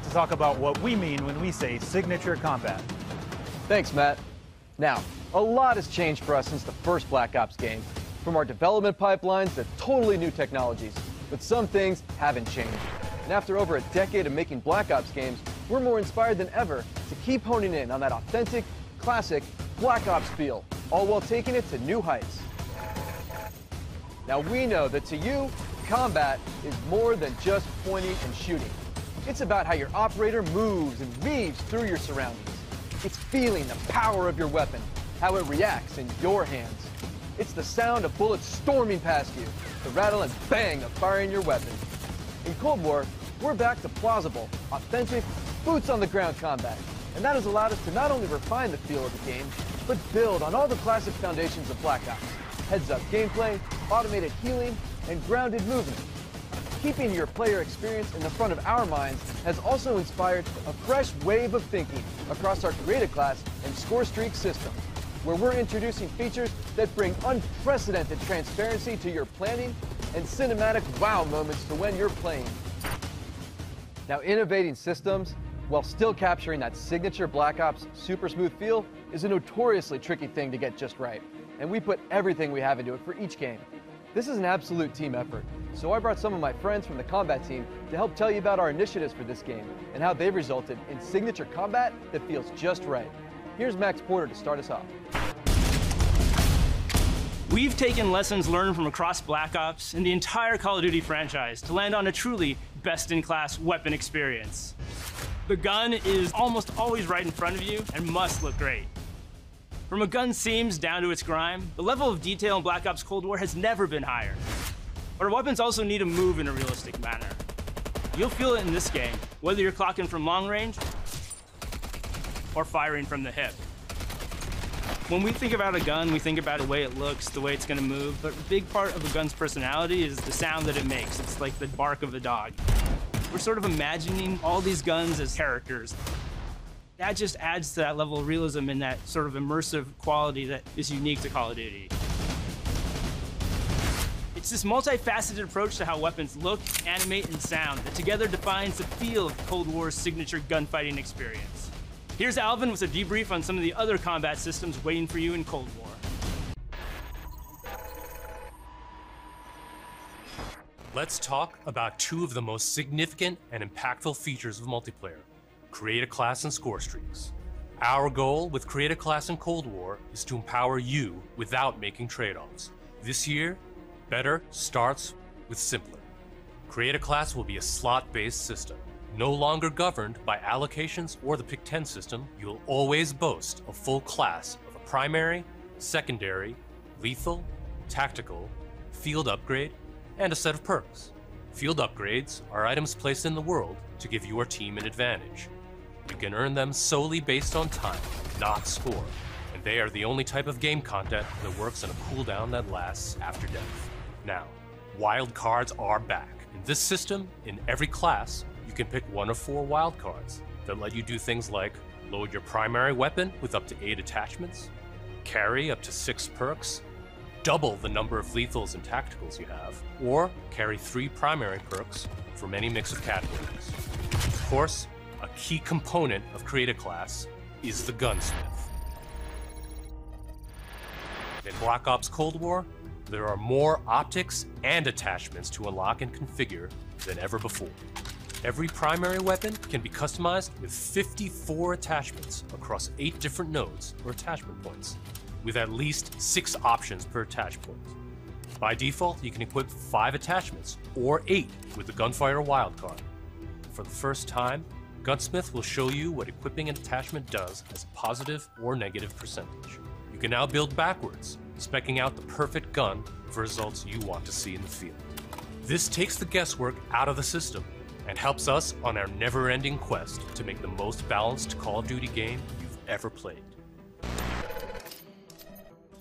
to talk about what we mean when we say signature combat. Thanks, Matt. Now, a lot has changed for us since the first Black Ops game. From our development pipelines to totally new technologies. But some things haven't changed. And after over a decade of making Black Ops games, we're more inspired than ever to keep honing in on that authentic, classic Black Ops feel, all while taking it to new heights. Now we know that to you, combat is more than just pointing and shooting. It's about how your operator moves and weaves through your surroundings. It's feeling the power of your weapon, how it reacts in your hands. It's the sound of bullets storming past you, the rattle and bang of firing your weapon. In Cold War, we're back to plausible, authentic, boots-on-the-ground combat. And that has allowed us to not only refine the feel of the game, but build on all the classic foundations of Black Ops. Heads-up gameplay, automated healing, and grounded movement. Keeping your player experience in the front of our minds has also inspired a fresh wave of thinking across our Creative class and Scorestreaks system, where we're introducing features that bring unprecedented transparency to your planning and cinematic wow moments to when you're playing. Now, innovating systems while still capturing that signature Black Ops super smooth feel is a notoriously tricky thing to get just right, and we put everything we have into it for each game. This is an absolute team effort, so I brought some of my friends from the combat team to help tell you about our initiatives for this game and how they've resulted in signature combat that feels just right. Here's Max Porter to start us off. We've taken lessons learned from across Black Ops and the entire Call of Duty franchise to land on a truly best-in-class weapon experience. The gun is almost always right in front of you and must look great. From a gun's seams down to its grime, the level of detail in Black Ops Cold War has never been higher. But our weapons also need to move in a realistic manner. You'll feel it in this game, whether you're clocking from long range or firing from the hip. When we think about a gun, we think about the way it looks, the way it's going to move, but a big part of a gun's personality is the sound that it makes. It's like the bark of a dog. We're sort of imagining all these guns as characters. That just adds to that level of realism and that sort of immersive quality that is unique to Call of Duty. It's this multifaceted approach to how weapons look, animate, and sound that together defines the feel of Cold War's signature gunfighting experience. Here's Alvin with a debrief on some of the other combat systems waiting for you in Cold War. Let's talk about two of the most significant and impactful features of multiplayer: Create a Class and Scorestreaks. Our goal with Create a Class in Cold War is to empower you without making trade-offs. This year, better starts with simpler. Create a Class will be a slot-based system. No longer governed by allocations or the Pick 10 system, you'll always boast a full class of a primary, secondary, lethal, tactical, field upgrade, and a set of perks. Field upgrades are items placed in the world to give your team an advantage. You can earn them solely based on time, not score, and they are the only type of game content that works on a cooldown that lasts after death. Now, wild cards are back. In this system, in every class, you can pick one of 4 wildcards that let you do things like load your primary weapon with up to 8 attachments, carry up to 6 perks, double the number of lethals and tacticals you have, or carry 3 primary perks from any mix of categories. Of course, a key component of Create a Class is the Gunsmith. In Black Ops Cold War, there are more optics and attachments to unlock and configure than ever before. Every primary weapon can be customized with 54 attachments across 8 different nodes or attachment points, with at least 6 options per attach point. By default, you can equip 5 attachments, or 8 with the Gunfighter wildcard. For the first time, Gunsmith will show you what equipping an attachment does as a positive or negative percentage. You can now build backwards, speccing out the perfect gun for results you want to see in the field. This takes the guesswork out of the system and helps us on our never-ending quest to make the most balanced Call of Duty game you've ever played.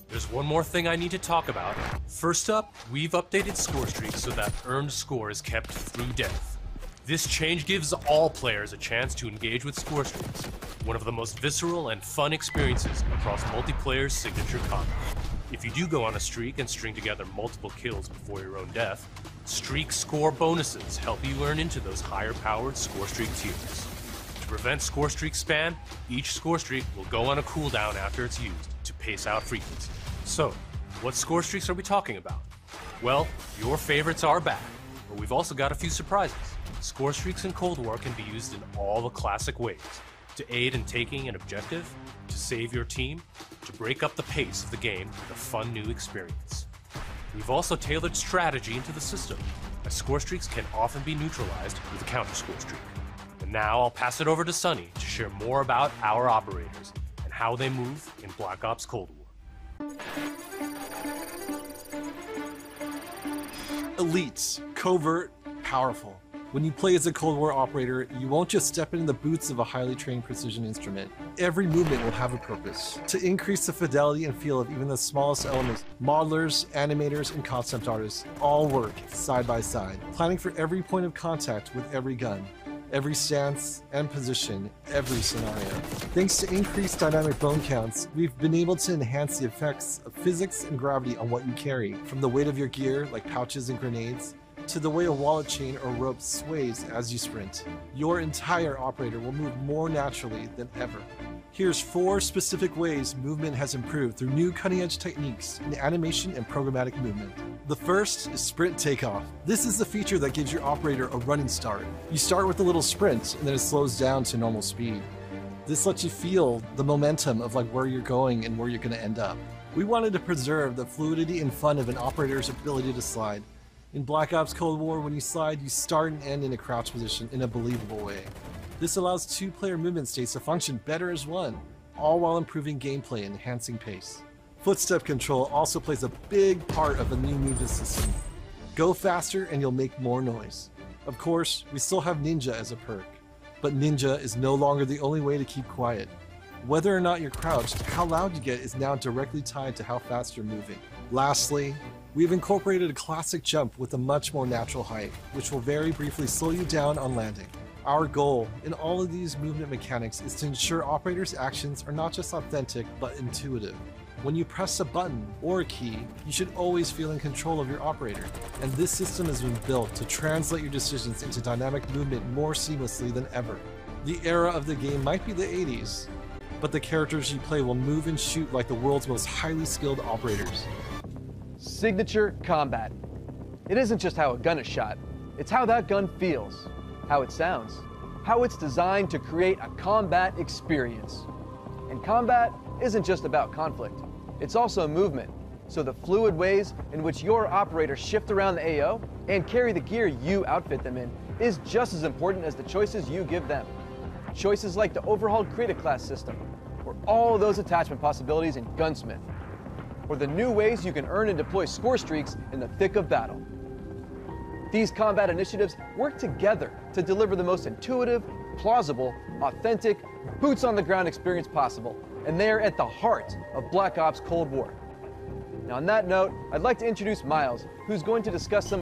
There's one more thing I need to talk about. First up, we've updated Scorestreaks so that earned score is kept through death. This change gives all players a chance to engage with Scorestreaks, one of the most visceral and fun experiences across multiplayer's signature combat. If you do go on a streak and string together multiple kills before your own death, streak score bonuses help you earn into those higher-powered Scorestreak tiers. To prevent score streak spam, each score streak will go on a cooldown after it's used to pace out frequency. So, what score streaks are we talking about? Well, your favorites are back, but we've also got a few surprises. Score streaks in Cold War can be used in all the classic ways: to aid in taking an objective, to save your team, to break up the pace of the game with a fun new experience. We've also tailored strategy into the system, as score streaks can often be neutralized with a counter score streak. And now I'll pass it over to Sunny to share more about our operators and how they move in Black Ops Cold War. Elite, covert, powerful. When you play as a Cold War operator, you won't just step into the boots of a highly trained precision instrument. Every movement will have a purpose. To increase the fidelity and feel of even the smallest elements, modelers, animators, and concept artists all work side by side, planning for every point of contact with every gun, every stance and position, every scenario. Thanks to increased dynamic bone counts, we've been able to enhance the effects of physics and gravity on what you carry, from the weight of your gear, like pouches and grenades, to the way a wallet chain or rope sways as you sprint. Your entire operator will move more naturally than ever. Here's 4 specific ways movement has improved through new cutting-edge techniques in animation and programmatic movement. The first is sprint takeoff. This is the feature that gives your operator a running start. You start with a little sprint and then it slows down to normal speed. This lets you feel the momentum of where you're going and where you're going to end up. We wanted to preserve the fluidity and fun of an operator's ability to slide. In Black Ops Cold War, when you slide, you start and end in a crouch position in a believable way. This allows 2-player movement states to function better as one, all while improving gameplay and enhancing pace. Footstep control also plays a big part of the new movement system. Go faster and you'll make more noise. Of course, we still have Ninja as a perk, but Ninja is no longer the only way to keep quiet. Whether or not you're crouched, how loud you get is now directly tied to how fast you're moving. Lastly, we've incorporated a classic jump with a much more natural height, which will very briefly slow you down on landing. Our goal in all of these movement mechanics is to ensure operators' actions are not just authentic, but intuitive. When you press a button or a key, you should always feel in control of your operator, and this system has been built to translate your decisions into dynamic movement more seamlessly than ever. The era of the game might be the 80s, but the characters you play will move and shoot like the world's most highly skilled operators. Signature combat. It isn't just how a gun is shot, it's how that gun feels, how it sounds, how it's designed to create a combat experience. And combat isn't just about conflict, it's also movement. So the fluid ways in which your operators shift around the AO and carry the gear you outfit them in is just as important as the choices you give them. Choices like the overhauled Create a Class system, or all those attachment possibilities in Gunsmith, or the new ways you can earn and deploy score streaks in the thick of battle. These combat initiatives work together to deliver the most intuitive, plausible, authentic, boots-on-the-ground experience possible, and they are at the heart of Black Ops Cold War. Now on that note, I'd like to introduce Miles, who's going to discuss some